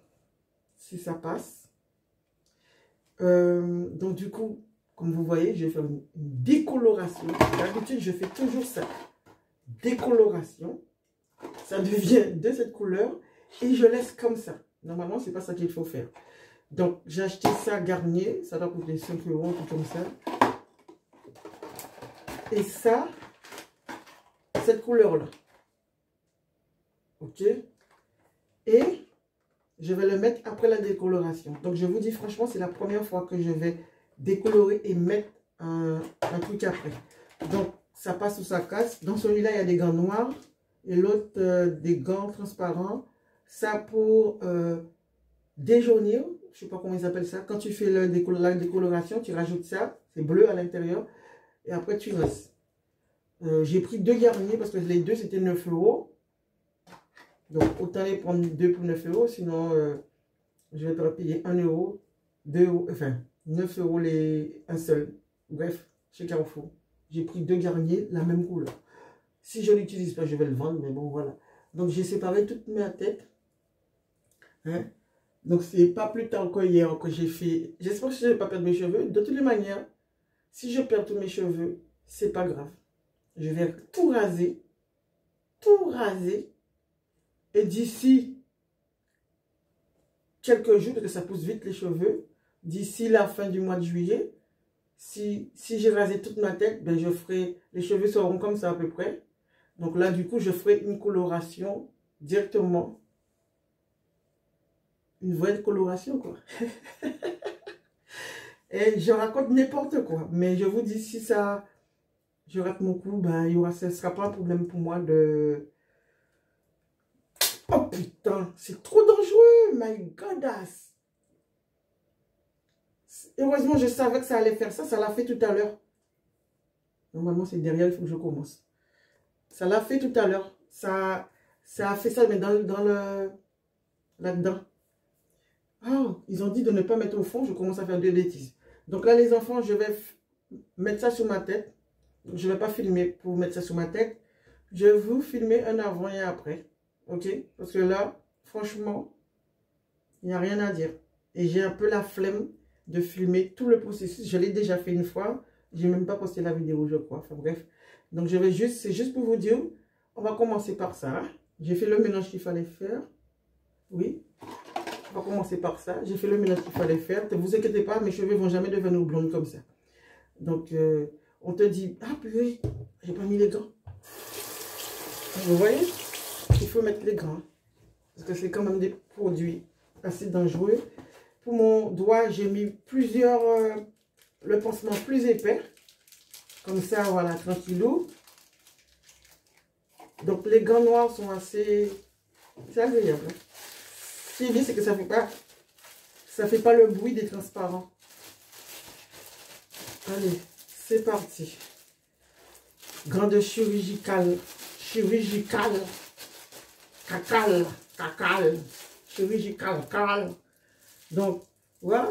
si ça passe. Donc du coup, comme vous voyez, je vais faire une décoloration. D'habitude, je fais toujours ça. Décoloration. Ça devient de cette couleur et je laisse comme ça. Normalement, c'est pas ça qu'il faut faire. Donc, j'ai acheté ça Garnier. Ça doit coûter 5 €, tout comme ça. Et ça, cette couleur-là. Ok. Et je vais le mettre après la décoloration. Donc, je vous dis franchement, c'est la première fois que je vais décolorer et mettre un truc après. Donc, ça passe ou ça casse. Dans celui-là, il y a des gants noirs. Et l'autre, des gants transparents. Ça pour déjaunir. Je ne sais pas comment ils appellent ça. Quand tu fais la décoloration, tu rajoutes ça. C'est bleu à l'intérieur. Et après, tu restes. J'ai pris 2 Garnier parce que les deux, c'était 9 €. Donc, autant les prendre 2 pour 9 €. Sinon, je vais te payer 1 €, 2 €, enfin, 9 € un seul. Bref, chez Carrefour. J'ai pris 2 Garnier, la même couleur. Si je ne l'utilise pas, je vais le vendre. Mais bon, voilà. Donc, j'ai séparé toute ma tête. Hein? Donc, c'est pas plus tard que hier que j'ai fait. J'espère que je ne vais pas perdre mes cheveux. De toutes les manières, si je perds tous mes cheveux, c'est pas grave. Je vais tout raser. Tout raser. Et d'ici quelques jours, parce que ça pousse vite les cheveux, d'ici la fin du mois de juillet, si j'ai rasé toute ma tête, ben je ferai, les cheveux seront comme ça à peu près. Donc là, du coup, je ferai une coloration directement. Une vraie coloration, quoi. Et je raconte n'importe quoi. Mais je vous dis, si ça, je rate mon coup, ben, ce ne sera pas un problème pour moi de... Oh putain, c'est trop dangereux, my godass. Heureusement, je savais que ça allait faire ça. Ça l'a fait tout à l'heure. Normalement, c'est derrière, il faut que je commence. Ça l'a fait tout à l'heure. Ça a fait ça, mais dans le... là-dedans. Oh, ils ont dit de ne pas mettre au fond. Je commence à faire 2 bêtises. Donc là, les enfants, je vais mettre ça sur ma tête. Je ne vais pas filmer pour mettre ça sur ma tête. Je vais vous filmer un avant et un après. Ok? Parce que là, franchement, il n'y a rien à dire. Et j'ai un peu la flemme de filmer tout le processus. Je l'ai déjà fait une fois. Je n'ai même pas posté la vidéo, je crois. Enfin bref. Donc je vais juste, c'est juste pour vous dire, on va commencer par ça. J'ai fait le mélange qu'il fallait faire. Oui. On va commencer par ça. J'ai fait le mélange qu'il fallait faire. Ne vous inquiétez pas, mes cheveux ne vont jamais devenir blondes comme ça. Donc, on te dit, ah purée, j'ai pas mis les gants. Vous voyez? Il faut mettre les gants. Parce que c'est quand même des produits assez dangereux. Pour mon doigt, j'ai mis plusieurs, le pansement plus épais. Comme ça, voilà, tranquillou. Donc, les gants noirs sont assez... C'est agréable. Ce qui est bien, c'est que ça fait pas le bruit des transparents. Allez, c'est parti. Grande chirurgicale. Chirurgicale. Cacal. Cacal. Chirurgicale. Cacal. Donc, voilà.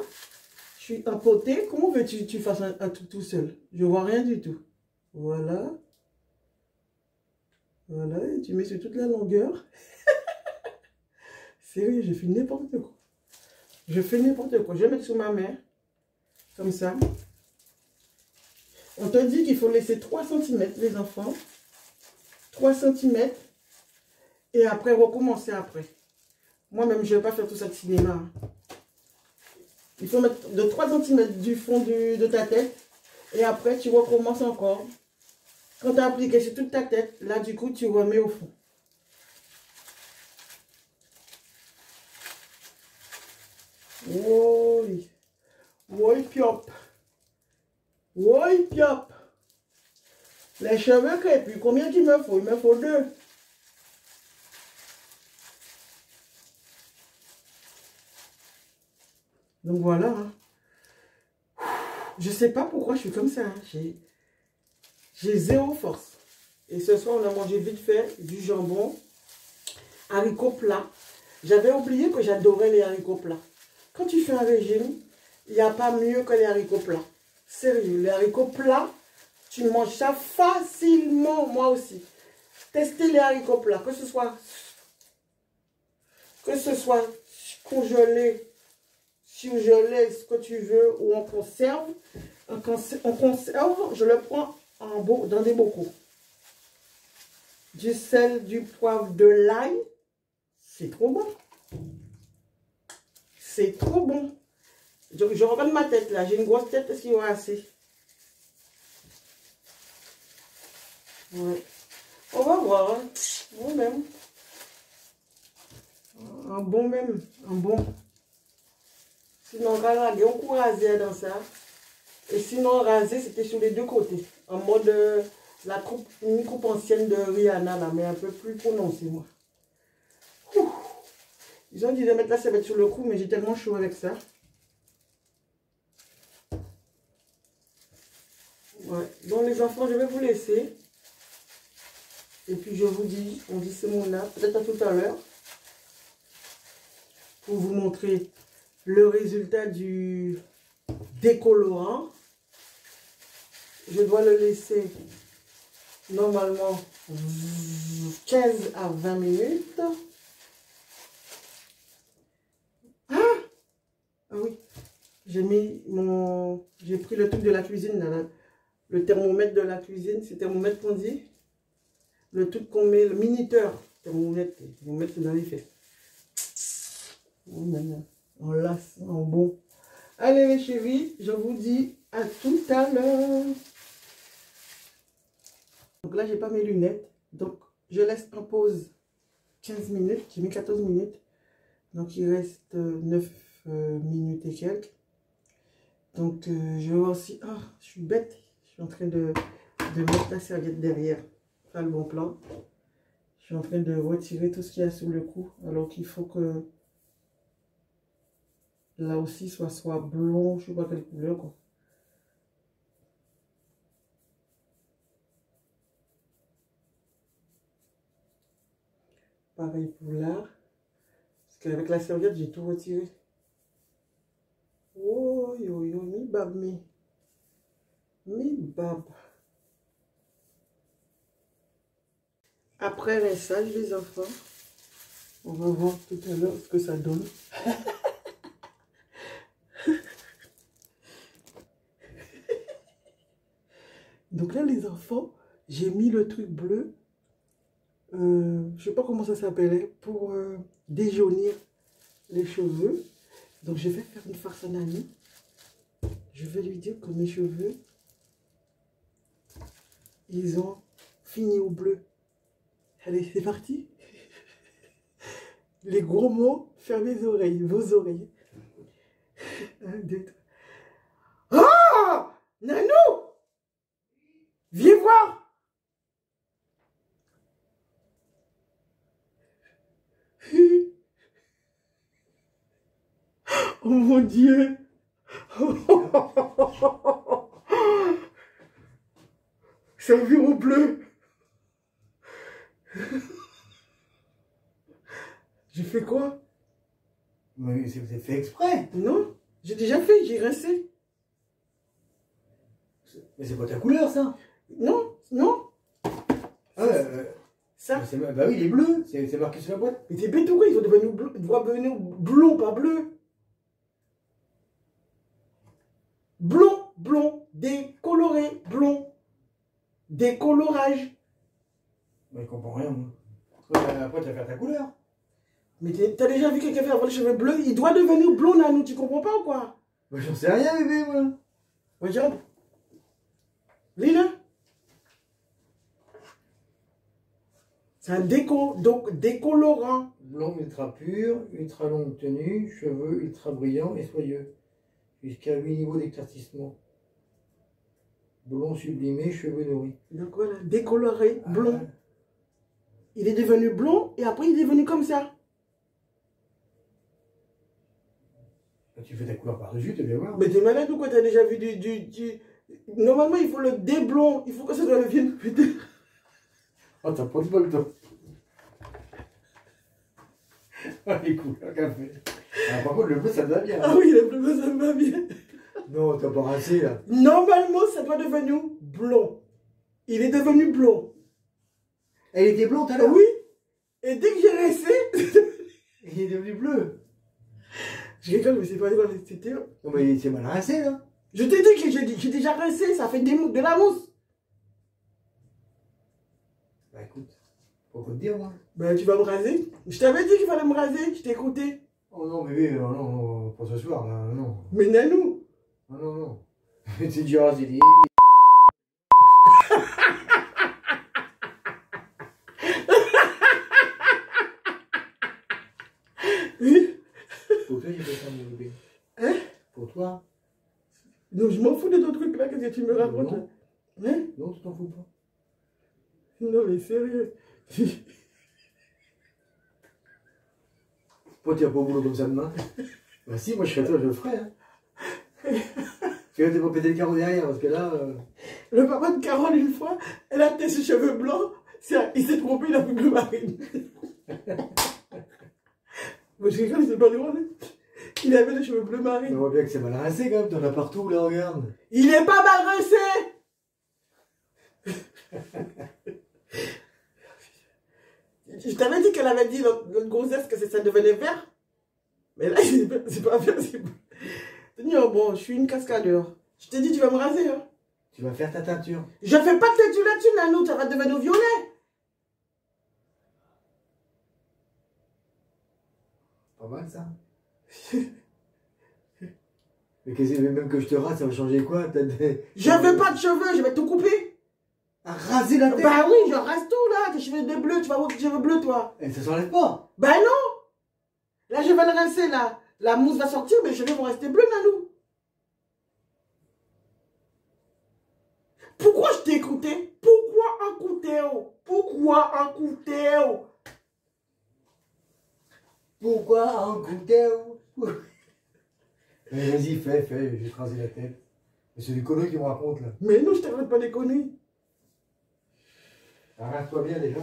Je suis empotée. Comment veux-tu que tu fasses un truc tout seul? Je vois rien du tout. Voilà. Voilà. Et tu mets sur toute la longueur. Sérieux, je fais n'importe quoi. Je fais n'importe quoi. Je vais mettre sur ma main. Comme ça. On te dit qu'il faut laisser 3 cm, les enfants. 3 cm. Et après, recommencer après. Moi-même, je ne vais pas faire tout ça de cinéma. Il faut mettre de 3 cm du fond de ta tête. Et après, tu recommences encore. Quand tu as appliqué sur toute ta tête, là, du coup, tu remets au fond. Oui. Oui, piop. Oui, piop. Les cheveux crépus, combien qu'il me faut? Il me faut 2. Donc voilà. Hein. Je sais pas pourquoi je suis comme ça. Hein. J'ai zéro force. Et ce soir, on a mangé vite fait du jambon, haricots plats. J'avais oublié que j'adorais les haricots plats. Quand tu fais un régime, il n'y a pas mieux que les haricots plats. Sérieux, les haricots plats, tu manges ça facilement, moi aussi. Testez les haricots plats, que ce soit congelé surgelé, ce que tu veux, ou en conserve. En conserve, je le prends dans des bocaux. Du sel, du poivre, de l'ail. C'est trop bon. C'est trop bon. Je regarde ma tête là. J'ai une grosse tête, est-ce qu'il y aura assez? Ouais. On va voir. Hein. Bon même. Un bon même. Un bon. Sinon, on va raser, on peut raser dans ça. Et sinon, raser, c'était sur les deux côtés. En mode une coupe ancienne de Rihanna, là, mais un peu plus prononcée, moi. Ouh. Ils ont dit de mettre la serviette sur le cou, mais j'ai tellement chaud avec ça. Ouais. Donc, les enfants, je vais vous laisser. Et puis, je vous dis, on dit ce mot-là, peut-être à tout à l'heure, pour vous montrer le résultat du décolorant. Je dois le laisser normalement 15 à 20 minutes. Ah oui, j'ai pris le truc de la cuisine, là, le thermomètre de la cuisine, c'est thermomètre qu'on dit. Le truc qu'on met, le minuteur, thermomètre c'est dans les fesses. On lasse, en bon. Allez mes chéris, je vous dis à tout à l'heure. Donc là, j'ai pas mes lunettes. Donc, je laisse en pause 15 minutes. J'ai mis 14 minutes. Donc, il reste 9 minutes et quelques. Donc, je vais aussi... Ah, je suis bête. Je suis en train de mettre la serviette derrière. Pas le bon plan. Je suis en train de retirer tout ce qu'il y a sur le cou. Alors qu'il faut que... Là aussi, soit blond. Je ne sais pas quelle couleur, quoi. Pareil pour là. Parce qu'avec la serviette, j'ai tout retiré. Oh, yo, yo, mi bab, mi bab. Après rinçage, les enfants, on va voir tout à l'heure ce que ça donne. Donc là, les enfants, j'ai mis le truc bleu. Je sais pas comment ça s'appelait, pour déjaunir les cheveux. Donc je vais faire une farce à Nani. Je vais lui dire que mes cheveux, ils ont fini au bleu. Allez, c'est parti. Les gros mots, fermez les oreilles, vos oreilles. 1, 2, 3. Ah! Nanou! Viens voir! Oh mon Dieu! C'est un bureau bleu! J'ai fait quoi? Mais c'est fait exprès. Non, j'ai déjà fait, j'ai rincé. Mais c'est pas ta couleur, ça. Non, non. Ah, ça. Bah oui, il est bleu, c'est marqué sur la boîte. Mais t'es bête ou quoi? Il faut devenir bleu, blond, pas bleu. Blond, blond, décoloré, blond. Décolorage. Bah, il comprend rien, moi. Après, tu vas faire ta couleur. Mais t'as déjà vu quelqu'un faire avoir les cheveux bleus? Il doit devenir blond, Nanou, tu comprends pas ou quoi? Bah, j'en sais rien, bébé, moi. Regarde. Lis-le. C'est un décolorant. Blond ultra pur, ultra longue tenue, cheveux ultra brillants et soyeux. Jusqu'à 8 niveaux d'éclaircissement. Blond sublimé, cheveux nourris. Donc voilà, décoloré, blond. Il est devenu blond et après il est devenu comme ça. Bah, tu fais ta couleur par-dessus, tu vas voir. Mais t'es malade ou quoi? T'as déjà vu Normalement, il faut le déblond. Il faut que ça soit le vieux. Oh, t'as pas de bol, toi. Ah, les couleurs qu'elle fait. Ah, par contre, le bleu, ça te va bien. Ah oui, le bleu, ça me va bien. Non, t'as pas rincé, là. Normalement, ça doit devenir blond. Il est devenu blond. Elle était blonde, alors? Oui. Et dès que j'ai rincé, il est devenu bleu. Je rigole, mais c'est pas rigolo, c'était... Non, mais c'est mal rincé, là. Je t'ai dit que j'ai déjà rincé, ça fait de la mousse. Bah écoute, pourquoi te dire, moi? Ben, tu vas me raser. Je t'avais dit qu'il fallait me raser, je t'ai écouté. Oh non, bébé, non, non, pas ce soir, là, non. Mais Nanou. Non, non, non. C'est du rasé. Pour toi, j'ai fait ça, mon bébé. Hein? Pour toi? Non, je m'en fous de ton truc là, qu'est-ce que tu me racontes là? Hein? Non, tu t'en fous pas. Non, mais sérieux. Pourquoi tu vas pas au boulot comme ça demain? Bah si, moi je serais toi, je le ferais. Hein. Tu vas pas péter le carreau derrière, parce que là... Le papa de Carole, une fois, elle a ses cheveux blancs, il s'est trompé, il a pris bleu marine. Moi je rigole, c'est pas drôle. Il avait les cheveux bleu marine. On voit bien que c'est mal rincé quand même, t'en as partout là, regarde. Il est pas mal rincé. Je t'avais dit qu'elle avait dit notre grossesse que ça devenait vert. Mais là, c'est pas vert, c'est pas... Non, bon, je suis une cascadeur. Je t'ai dit, tu vas me raser. Hein. Tu vas faire ta teinture. Je fais pas de teinture là-dessus, Nanou, ça va devenir violet. Pas mal ça. Mais même que je te rase, ça va changer quoi? Je veux pas de cheveux, je vais tout couper. À raser la tête? Bah oui, je rase tout là, tes cheveux de bleu, tu vas voir tes cheveux bleus toi. Et ça s'enlève pas? Bah non. Là, je vais le rincer là. La mousse va sortir, mais les cheveux vont rester bleus, Nanou. Pourquoi je t'ai écouté? Pourquoi un couteau? Pourquoi un couteau? Pourquoi un couteau? Mais vas-y, fais, je vais te raser la tête. Mais c'est des conneries qui me racontent là. Mais non, je t'arrête pas des conneries. Arrête-toi bien déjà.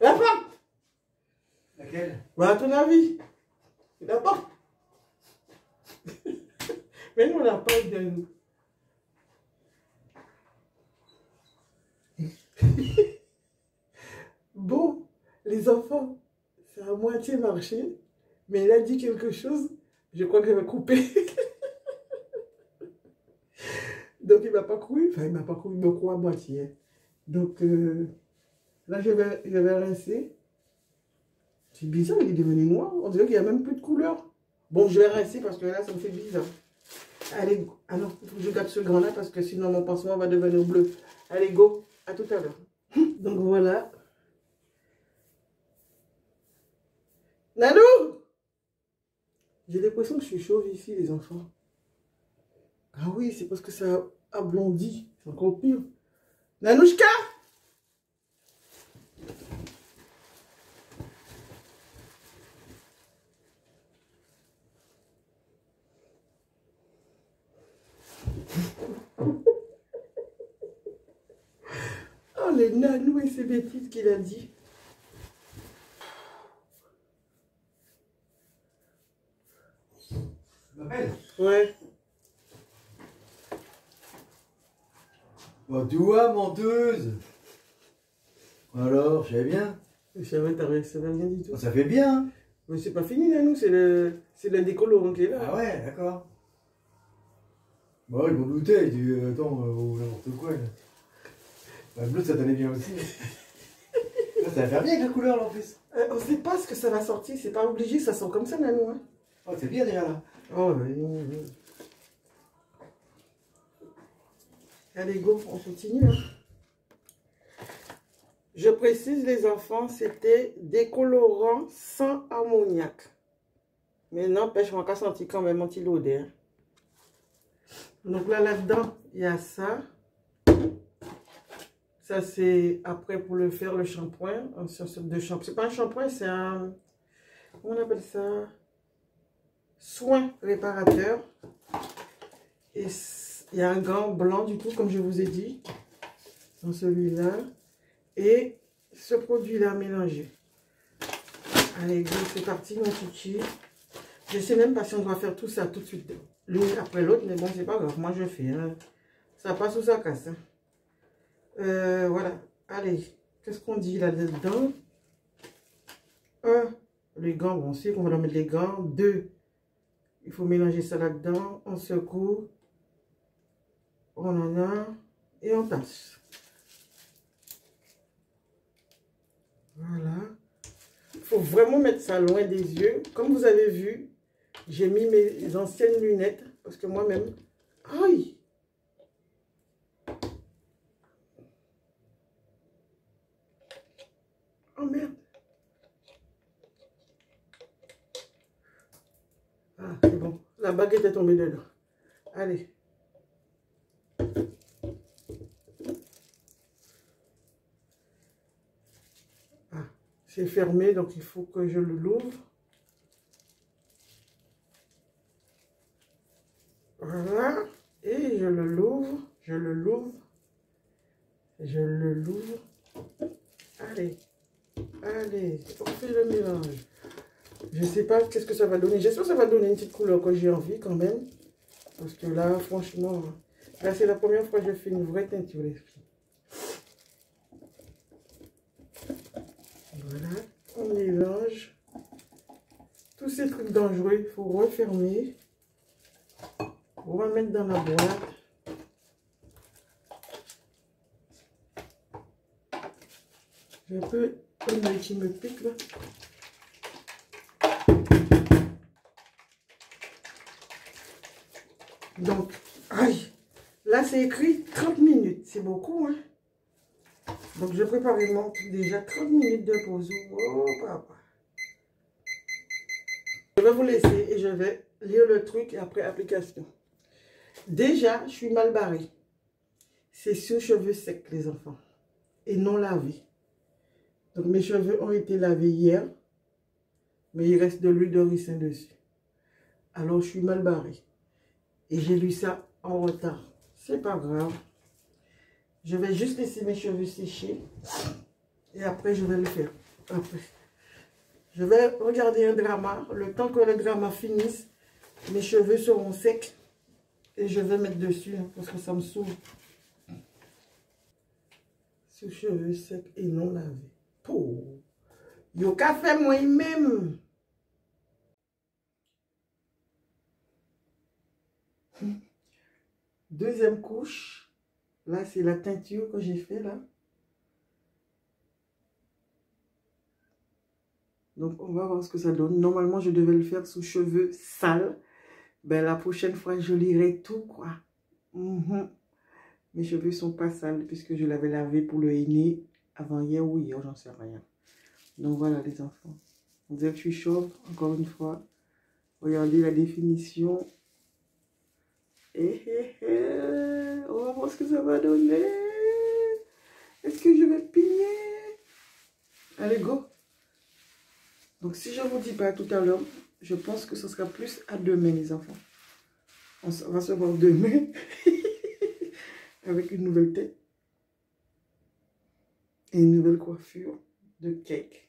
La porte. Laquelle? Bah, à ton avis. La porte. Mais non, la porte de nous. Bon, les enfants, ça a à moitié marché, mais il a dit quelque chose, je crois qu'il va couper. Donc il m'a pas cru, enfin il m'a pas cru, il me croit à moitié. Hein. Donc là je vais rincer. C'est bizarre, il est devenu noir, on dirait qu'il n'y a même plus de couleur. Bon, je vais rincer parce que là ça me fait bizarre. Allez, ah non, il faut que je garde ce grand là parce que sinon mon pansement va devenir bleu. Allez, go, à tout à l'heure. Donc voilà. Nanou! J'ai l'impression que je suis chauve ici, les enfants. Ah oui, c'est parce que ça a blondi. C'est encore pire. Nanouchka! Oh, les nanous et ces bêtises qu'il a dit. Ouais. Oh, tu vois, menteuse. Alors, j'avais bien. Je savais, ça n'a rien du tout. Oh, ça fait bien. Mais c'est pas fini, Nanou, c'est le décolorant qui est là. Ah ouais, d'accord. Bah ouais, je m'en doutais. Je dis, attends, n'importe quoi. Là. Bah, le bleu, ça t'allait bien aussi. Là, ça va faire bien avec la couleur, là, en plus. On sait pas ce que ça va sortir, c'est pas obligé, ça sort comme ça, Nanou. Hein. Oh, c'est bien déjà, là. Oh, oui. Allez, go, on continue. Hein. Je précise, les enfants, c'était décolorant sans ammoniac. Mais n'empêche, on a senti quand même un petit l'odeur. Donc là-dedans, il y a ça. Ça, c'est après pour le faire, le shampoing. C'est pas un shampoing, c'est un... Comment on appelle ça? Soin réparateur. Et il y a un gant blanc du tout, comme je vous ai dit. Dans celui-là. Et ce produit-là mélangé. Allez, c'est parti, mon kiki. Je sais même pas si on doit faire tout ça tout de suite, l'une après l'autre, mais bon, c'est pas grave. Moi, je fais. Hein. Ça passe ou ça casse. Hein. Voilà. Allez, qu'est-ce qu'on dit là-dedans? Un, les gants, bon, on sait qu'on va leur mettre les gants. Deux, il faut mélanger ça là-dedans. On secoue. On en a. Et on passe. Voilà. Il faut vraiment mettre ça loin des yeux. Comme vous avez vu, j'ai mis mes anciennes lunettes. Parce que moi-même... Aïe! Oh merde! Ah, c'est bon. La baguette est tombée dedans. Allez. Ah, c'est fermé, donc il faut que je l'ouvre. Voilà. Et je l'ouvre. Je l'ouvre. Je l'ouvre. Allez. Allez. On fait le mélange. Je ne sais pas qu'est-ce que ça va donner. J'espère que ça va donner une petite couleur que j'ai envie quand même. Parce que là, franchement, là c'est la première fois que je fais une vraie teinture d'esprit. Voilà, on mélange. Tous ces trucs dangereux, il faut refermer. On va mettre dans la boîte. J'ai un peu un œil qui me pique là. Donc, aïe, là c'est écrit 30 minutes, c'est beaucoup, hein. Donc je prépare mon truc déjà 30 minutes de pause. Oh papa. Je vais vous laisser et je vais lire le truc et après application. Déjà, je suis mal barrée. C'est sur cheveux secs, les enfants, et non lavés. Donc mes cheveux ont été lavés hier, mais il reste de l'huile de ricin dessus. Alors je suis mal barrée. Et j'ai lu ça en retard. C'est pas grave. Je vais juste laisser mes cheveux sécher. Et après, je vais le faire. Après. Je vais regarder un drama. Le temps que le drama finisse, mes cheveux seront secs. Et je vais mettre dessus. Hein, parce que ça me saoule. Sous cheveux secs et non lavés. Oh. Yo café moi-même. Deuxième couche. Là, c'est la teinture que j'ai fait là. Donc, on va voir ce que ça donne. Normalement, je devais le faire sous cheveux sales. Ben, la prochaine fois, je lirai tout, quoi. Mes cheveux sont pas sales puisque je l'avais lavé pour le henné avant hier ou hier, j'en sais rien. Donc, voilà, les enfants. On dirait que je suis chauve, encore une fois. Regardez la définition. On va voir ce que ça va donner. Est-ce que je vais piller? Allez, go. Donc, si je ne vous dis pas tout à l'heure, je pense que ce sera plus à demain, les enfants. On va se voir demain avec une nouvelle tête et une nouvelle coiffure de cake.